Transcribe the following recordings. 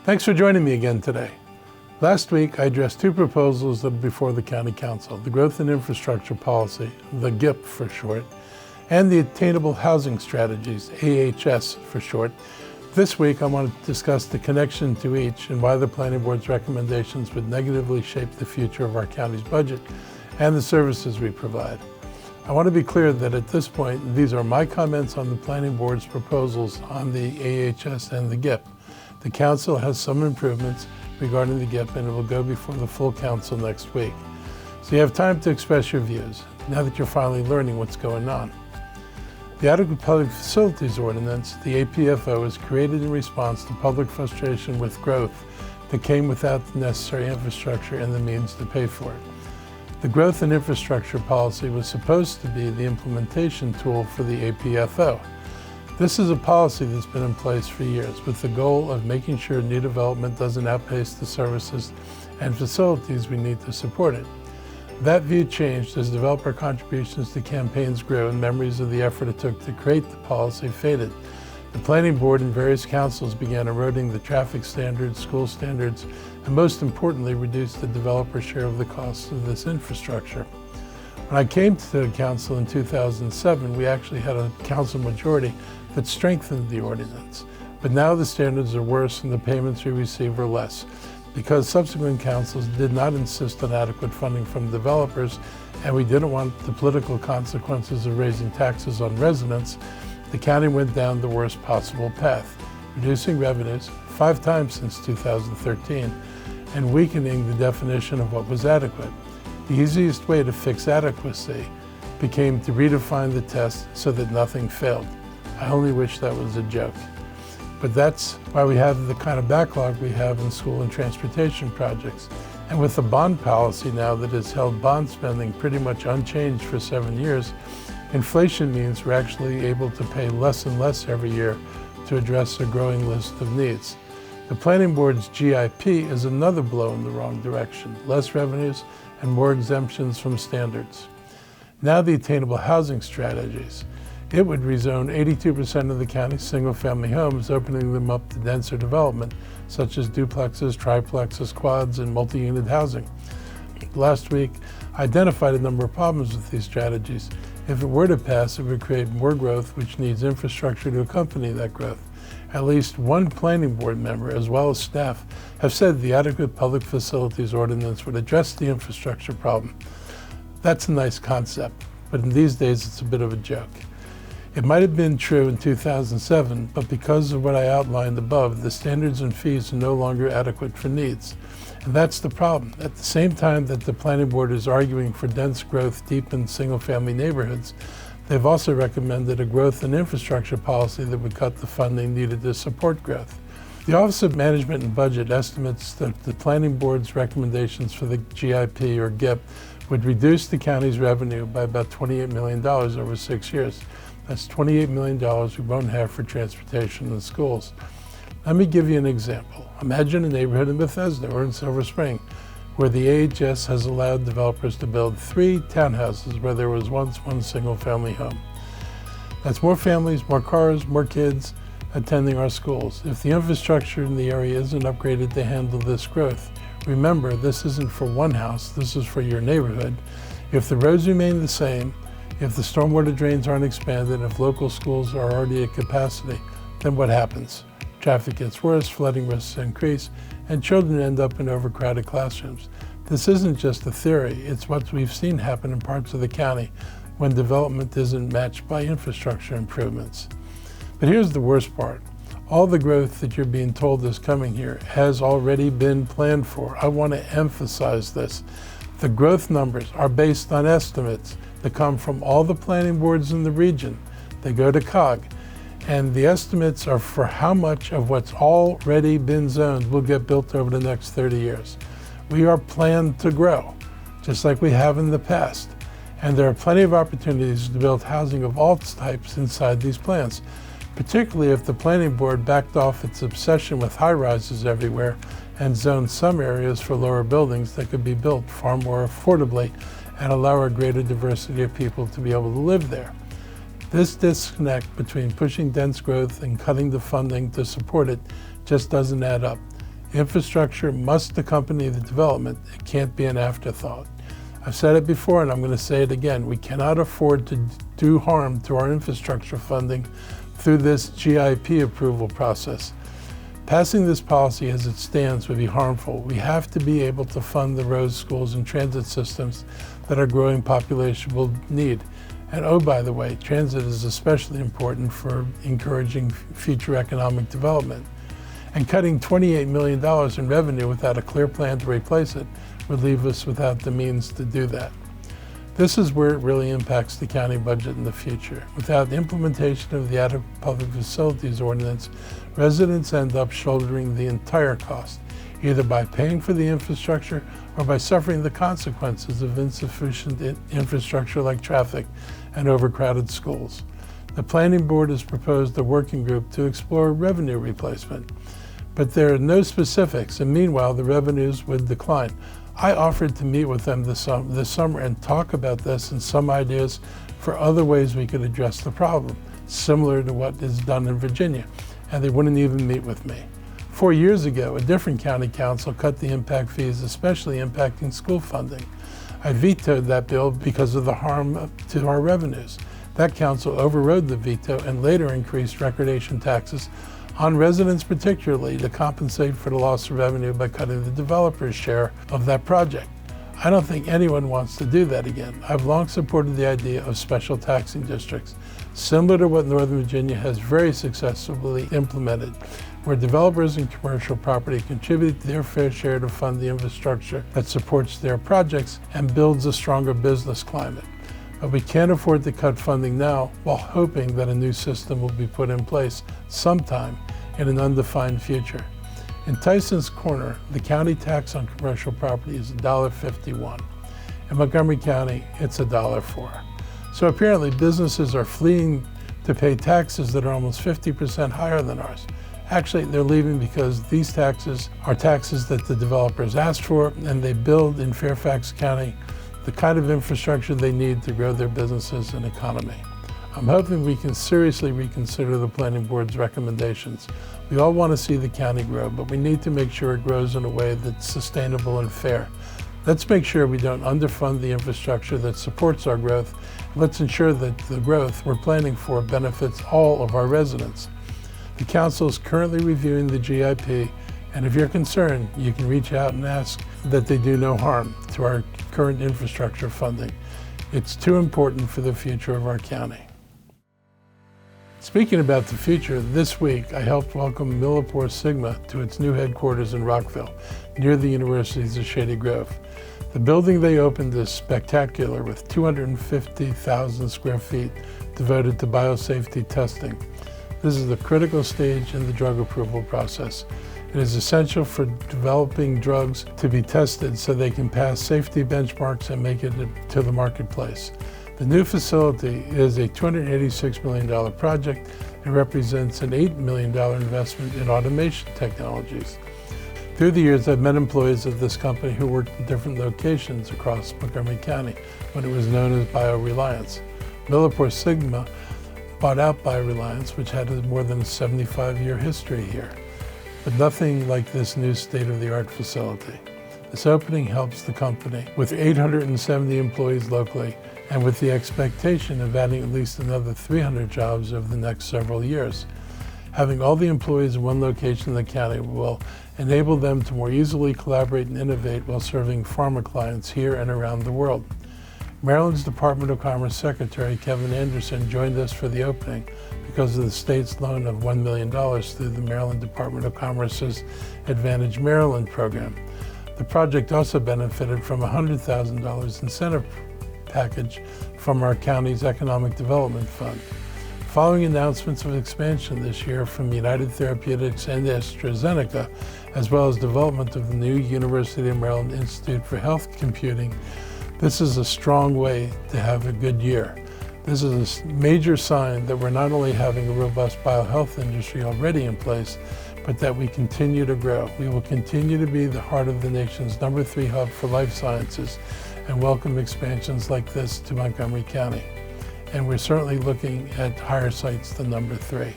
Thanks for joining me again today. Last week, I addressed two proposals that are before the County Council, the Growth and Infrastructure Policy, the GIP for short, and the Attainable Housing Strategies, AHS for short. This week, I want to discuss the connection to each and why the Planning Board's recommendations would negatively shape the future of our county's budget and the services we provide. I want to be clear that at this point, these are my comments on the Planning Board's proposals on the AHS and the GIP. The Council has some improvements regarding the GIP, and it will go before the full Council next week. So you have time to express your views, now that you're finally learning what's going on. The Adequate Public Facilities Ordinance, the APFO, was created in response to public frustration with growth that came without the necessary infrastructure and the means to pay for it. The Growth and Infrastructure Policy was supposed to be the implementation tool for the APFO. This is a policy that's been in place for years with the goal of making sure new development doesn't outpace the services and facilities we need to support it. That view changed as developer contributions to campaigns grew and memories of the effort it took to create the policy faded. The Planning Board and various councils began eroding the traffic standards, school standards, and most importantly, reduced the developer share of the costs of this infrastructure. When I came to the council in 2007, we actually had a council majority that strengthened the ordinance. But now the standards are worse and the payments we receive are less, because subsequent councils did not insist on adequate funding from developers, and we didn't want the political consequences of raising taxes on residents. The county went down the worst possible path, reducing revenues 5 times since 2013 and weakening the definition of what was adequate. The easiest way to fix adequacy became to redefine the test so that nothing failed. I only wish that was a joke. But that's why we have the kind of backlog we have in school and transportation projects. And with the bond policy now that has held bond spending pretty much unchanged for 7 years, inflation means we're actually able to pay less and less every year to address a growing list of needs. The Planning Board's GIP is another blow in the wrong direction, less revenues and more exemptions from standards. Now the Attainable Housing Strategies. It would rezone 82% of the county's single-family homes, opening them up to denser development, such as duplexes, triplexes, quads, and multi-unit housing. Last week, I identified a number of problems with these strategies. If it were to pass, it would create more growth, which needs infrastructure to accompany that growth. At least one Planning Board member, as well as staff, have said the Adequate Public Facilities Ordinance would address the infrastructure problem. That's a nice concept, but in these days it's a bit of a joke. It might have been true in 2007, but because of what I outlined above, the standards and fees are no longer adequate for needs. And that's the problem. At the same time that the Planning Board is arguing for dense growth deep in single-family neighborhoods, they've also recommended a growth and infrastructure policy that would cut the funding needed to support growth. The Office of Management and Budget estimates that the Planning Board's recommendations for the GIP or GIP would reduce the county's revenue by about $28 million over 6 years. That's $28 million we won't have for transportation and schools. Let me give you an example. Imagine a neighborhood in Bethesda or in Silver Spring where the AHS has allowed developers to build 3 townhouses where there was once one single-family home. That's more families, more cars, more kids attending our schools. If the infrastructure in the area isn't upgraded to handle this growth, remember, this isn't for one house, this is for your neighborhood. If the roads remain the same, if the stormwater drains aren't expanded, if local schools are already at capacity, then what happens? Traffic gets worse, flooding risks increase, and children end up in overcrowded classrooms. This isn't just a theory, it's what we've seen happen in parts of the county when development isn't matched by infrastructure improvements. But here's the worst part. All the growth that you're being told is coming here has already been planned for. I want to emphasize this. The growth numbers are based on estimates that come from all the planning boards in the region. They go to COG, and the estimates are for how much of what's already been zoned will get built over the next 30 years. We are planned to grow, just like we have in the past. And there are plenty of opportunities to build housing of all types inside these plans, particularly if the planning board backed off its obsession with high-rises everywhere and zoned some areas for lower buildings that could be built far more affordably and allow a greater diversity of people to be able to live there. This disconnect between pushing dense growth and cutting the funding to support it just doesn't add up. Infrastructure must accompany the development. It can't be an afterthought. I've said it before and I'm going to say it again. We cannot afford to do harm to our infrastructure funding through this GIP approval process. Passing this policy as it stands would be harmful. We have to be able to fund the roads, schools, and transit systems that our growing population will need. And oh, by the way, transit is especially important for encouraging future economic development. And cutting $28 million in revenue without a clear plan to replace it would leave us without the means to do that. This is where it really impacts the county budget in the future. Without the implementation of the Adequate Public Facilities Ordinance, residents end up shouldering the entire cost, either by paying for the infrastructure or by suffering the consequences of insufficient infrastructure like traffic and overcrowded schools. The Planning Board has proposed a working group to explore revenue replacement, but there are no specifics, and meanwhile the revenues would decline. I offered to meet with them this summer and talk about this and some ideas for other ways we could address the problem, similar to what is done in Virginia, and they wouldn't even meet with me. 4 years ago, a different county council cut the impact fees, especially impacting school funding. I vetoed that bill because of the harm to our revenues. That council overrode the veto and later increased recordation taxes on residents particularly to compensate for the loss of revenue by cutting the developer's share of that project. I don't think anyone wants to do that again. I've long supported the idea of special taxing districts, similar to what Northern Virginia has very successfully implemented, where developers and commercial property contribute their fair share to fund the infrastructure that supports their projects and builds a stronger business climate. But we can't afford to cut funding now while hoping that a new system will be put in place sometime in an undefined future. In Tyson's Corner, the county tax on commercial property is $1.51. In Montgomery County, it's $1.04. So apparently businesses are fleeing to pay taxes that are almost 50% higher than ours. Actually, they're leaving because these taxes are taxes that the developers asked for, and they build in Fairfax County the kind of infrastructure they need to grow their businesses and economy. I'm hoping we can seriously reconsider the Planning Board's recommendations. We all want to see the county grow, but we need to make sure it grows in a way that's sustainable and fair. Let's make sure we don't underfund the infrastructure that supports our growth. Let's ensure that the growth we're planning for benefits all of our residents. The Council is currently reviewing the GIP, and if you're concerned, you can reach out and ask that they do no harm to our current infrastructure funding. It's too important for the future of our county. Speaking about the future, this week I helped welcome Millipore Sigma to its new headquarters in Rockville, near the Universities of Shady Grove. The building they opened is spectacular, with 250,000 square feet devoted to biosafety testing. This is the critical stage in the drug approval process. It is essential for developing drugs to be tested so they can pass safety benchmarks and make it to the marketplace. The new facility is a $286 million project and represents an $8 million investment in automation technologies. Through the years, I've met employees of this company who worked in different locations across Montgomery County when it was known as BioReliance. Millipore Sigma bought out BioReliance, which had more than a 75-year history here. But nothing like this new state-of-the-art facility. This opening helps the company with 870 employees locally and with the expectation of adding at least another 300 jobs over the next several years. Having all the employees in one location in the county will enable them to more easily collaborate and innovate while serving pharma clients here and around the world. Maryland's Department of Commerce Secretary Kevin Anderson joined us for the opening because of the state's loan of $1 million through the Maryland Department of Commerce's Advantage Maryland program. The project also benefited from a $100,000 incentive package from our county's Economic Development Fund. Following announcements of expansion this year from United Therapeutics and AstraZeneca, as well as development of the new University of Maryland Institute for Health Computing, this is a strong way to have a good year. This is a major sign that we're not only having a robust biohealth industry already in place, but that we continue to grow. We will continue to be the heart of the nation's #3 hub for life sciences and welcome expansions like this to Montgomery County. And we're certainly looking at higher sites than #3.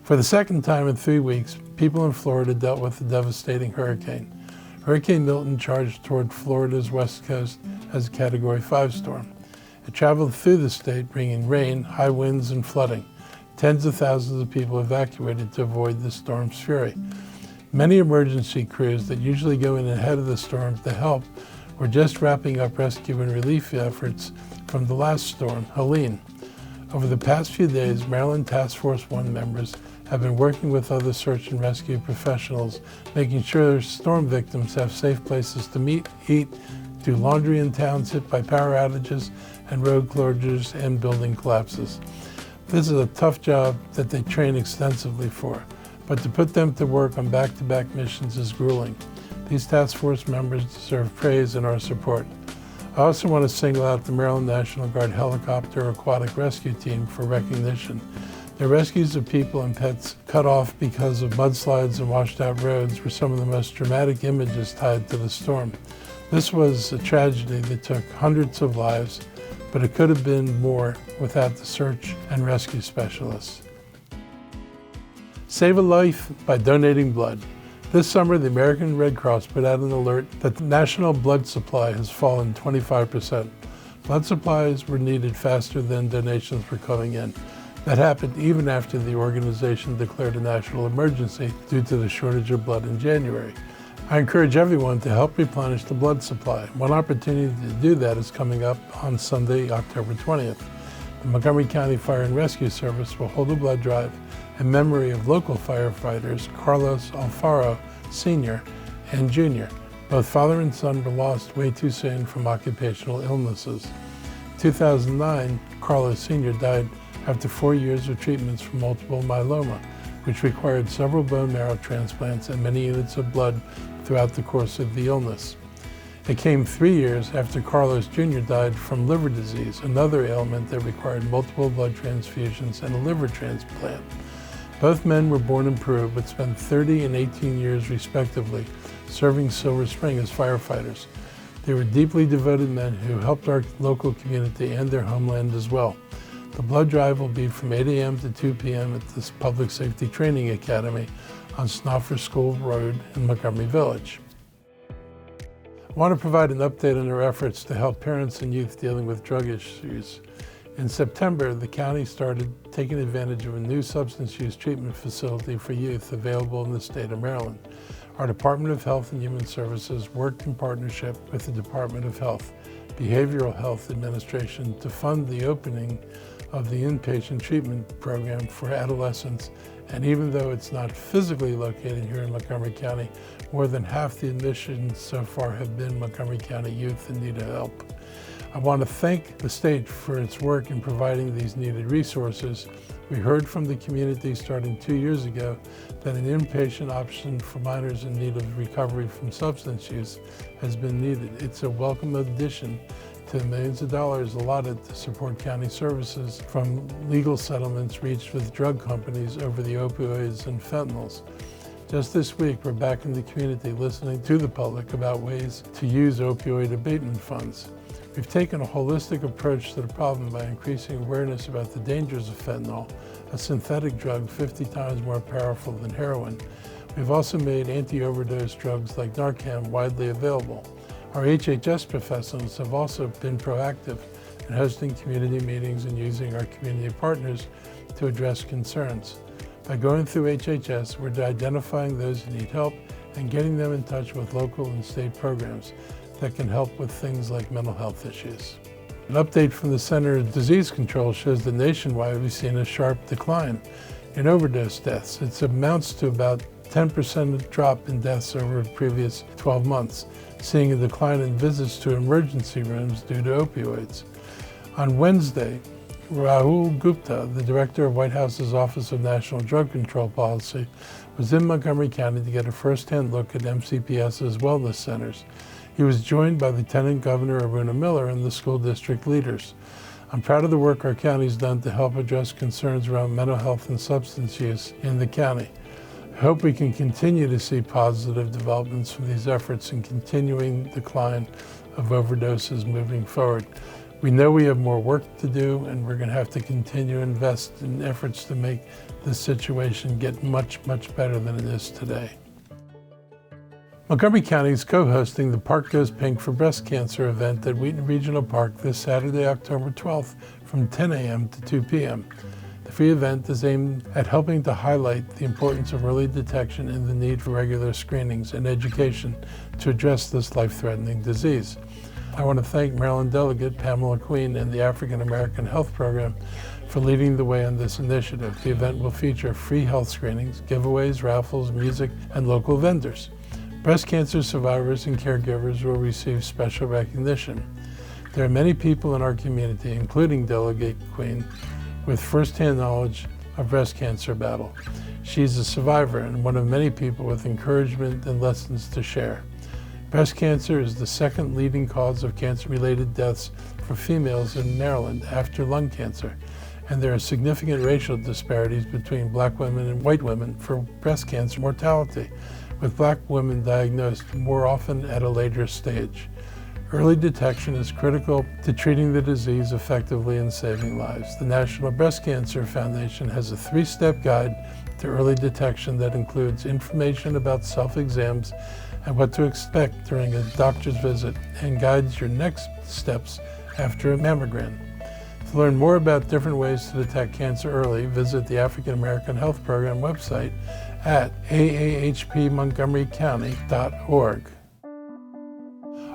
For the second time in 3 weeks, people in Florida dealt with a devastating hurricane. Hurricane Milton charged toward Florida's west coast as a Category 5 storm. It traveled through the state, bringing rain, high winds, and flooding. Tens of thousands of people evacuated to avoid the storm's fury. Many emergency crews that usually go in ahead of the storm to help were just wrapping up rescue and relief efforts from the last storm, Helene. Over the past few days, Maryland Task Force 1 members have been working with other search and rescue professionals, making sure storm victims have safe places to meet, eat, do laundry in towns hit by power outages and road closures and building collapses. This is a tough job that they train extensively for, but to put them to work on back-to-back missions is grueling. These task force members deserve praise and our support. I also want to single out the Maryland National Guard Helicopter Aquatic Rescue Team for recognition. Their rescues of people and pets cut off because of mudslides and washed out roads were some of the most dramatic images tied to the storm. This was a tragedy that took hundreds of lives, but it could have been more without the search and rescue specialists. Save a life by donating blood. This summer, the American Red Cross put out an alert that the national blood supply has fallen 25%. Blood supplies were needed faster than donations were coming in. That happened even after the organization declared a national emergency due to the shortage of blood in January. I encourage everyone to help replenish the blood supply. One opportunity to do that is coming up on Sunday, October 20th. The Montgomery County Fire and Rescue Service will hold a blood drive in memory of local firefighters Carlos Alfaro Sr. and Jr. Both father and son were lost way too soon from occupational illnesses. In 2009, Carlos Sr. died after 4 years of treatments for multiple myeloma, which required several bone marrow transplants and many units of blood throughout the course of the illness. It came 3 years after Carlos Jr. died from liver disease, another ailment that required multiple blood transfusions and a liver transplant. Both men were born in Peru, but spent 30 and 18 years respectively serving Silver Spring as firefighters. They were deeply devoted men who helped our local community and their homeland as well. The blood drive will be from 8 a.m. to 2 p.m. at this Public Safety Training Academy on Snoffer School Road in Montgomery Village. I want to provide an update on our efforts to help parents and youth dealing with drug issues. In September, the county started taking advantage of a new substance use treatment facility for youth available in the state of Maryland. Our Department of Health and Human Services worked in partnership with the Department of Health, Behavioral Health Administration to fund the opening of the inpatient treatment program for adolescents, and even though it's not physically located here in Montgomery County, more than half the admissions so far have been Montgomery County youth in need of help. I want to thank the state for its work in providing these needed resources. We heard from the community starting 2 years ago that an inpatient option for minors in need of recovery from substance use has been needed. It's a welcome addition to the millions of dollars allotted to support county services from legal settlements reached with drug companies over the opioids and fentanyls. Just this week, we're back in the community listening to the public about ways to use opioid abatement funds. We've taken a holistic approach to the problem by increasing awareness about the dangers of fentanyl, a synthetic drug 50 times more powerful than heroin. We've also made anti-overdose drugs like Narcan widely available. Our HHS professionals have also been proactive in hosting community meetings and using our community partners to address concerns. By going through HHS, we're identifying those who need help and getting them in touch with local and state programs that can help with things like mental health issues. An update from the Center for Disease Control shows that nationwide we've seen a sharp decline in overdose deaths. It amounts to about 10% drop in deaths over the previous 12 months, seeing a decline in visits to emergency rooms due to opioids. On Wednesday, Rahul Gupta, the director of White House's Office of National Drug Control Policy, was in Montgomery County to get a first-hand look at MCPS's wellness centers. He was joined by Lieutenant Governor Aruna Miller and the school district leaders. I'm proud of the work our county's done to help address concerns around mental health and substance use in the county. I hope we can continue to see positive developments from these efforts and continuing decline of overdoses moving forward. We know we have more work to do, and we're going to have to continue to invest in efforts to make this situation get much, much better than it is today. Montgomery County is co-hosting the Park Goes Pink for Breast Cancer event at Wheaton Regional Park this Saturday, October 12th from 10 a.m. to 2 p.m. The free event is aimed at helping to highlight the importance of early detection and the need for regular screenings and education to address this life-threatening disease. I want to thank Maryland Delegate Pamela Queen and the African American Health Program for leading the way on this initiative. The event will feature free health screenings, giveaways, raffles, music, and local vendors. Breast cancer survivors and caregivers will receive special recognition. There are many people in our community, including Delegate Queen, with firsthand knowledge of breast cancer battle. She's a survivor and one of many people with encouragement and lessons to share. Breast cancer is the second leading cause of cancer-related deaths for females in Maryland after lung cancer, and there are significant racial disparities between Black women and white women for breast cancer mortality, with Black women diagnosed more often at a later stage. Early detection is critical to treating the disease effectively and saving lives. The National Breast Cancer Foundation has a 3-step guide to early detection that includes information about self-exams and what to expect during a doctor's visit, and guides your next steps after a mammogram. To learn more about different ways to detect cancer early, visit the African American Health Program website at aahpmontgomerycounty.org.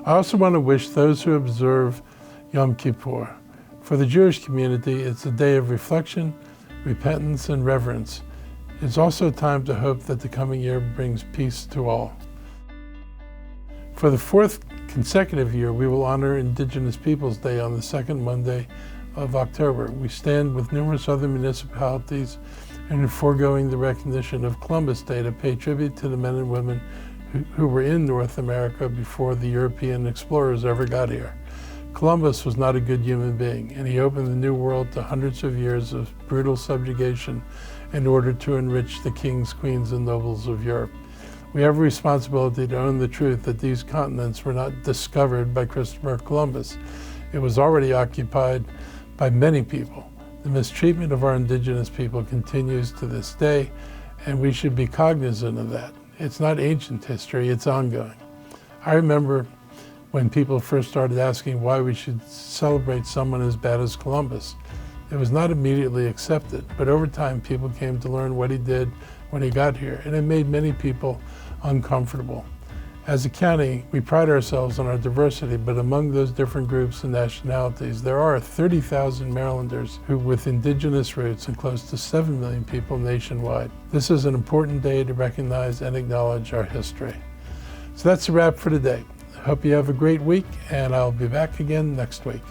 I also want to wish those who observe Yom Kippur. For the Jewish community, it's a day of reflection, repentance, and reverence. It's also a time to hope that the coming year brings peace to all. For the 4th consecutive year, we will honor Indigenous Peoples Day on the 2nd Monday of October. We stand with numerous other municipalities in foregoing the recognition of Columbus Day to pay tribute to the men and women who were in North America before the European explorers ever got here. Columbus was not a good human being, and he opened the New World to hundreds of years of brutal subjugation in order to enrich the kings, queens, and nobles of Europe. We have a responsibility to own the truth that these continents were not discovered by Christopher Columbus. It was already occupied by many people. The mistreatment of our indigenous people continues to this day, and we should be cognizant of that. It's not ancient history, it's ongoing. I remember when people first started asking why we should celebrate someone as bad as Columbus. It was not immediately accepted, but over time people came to learn what he did when he got here, and it made many people uncomfortable. As a county, we pride ourselves on our diversity, but among those different groups and nationalities, there are 30,000 Marylanders who with indigenous roots and close to 7 million people nationwide. This is an important day to recognize and acknowledge our history. So that's a wrap for today. I hope you have a great week, and I'll be back again next week.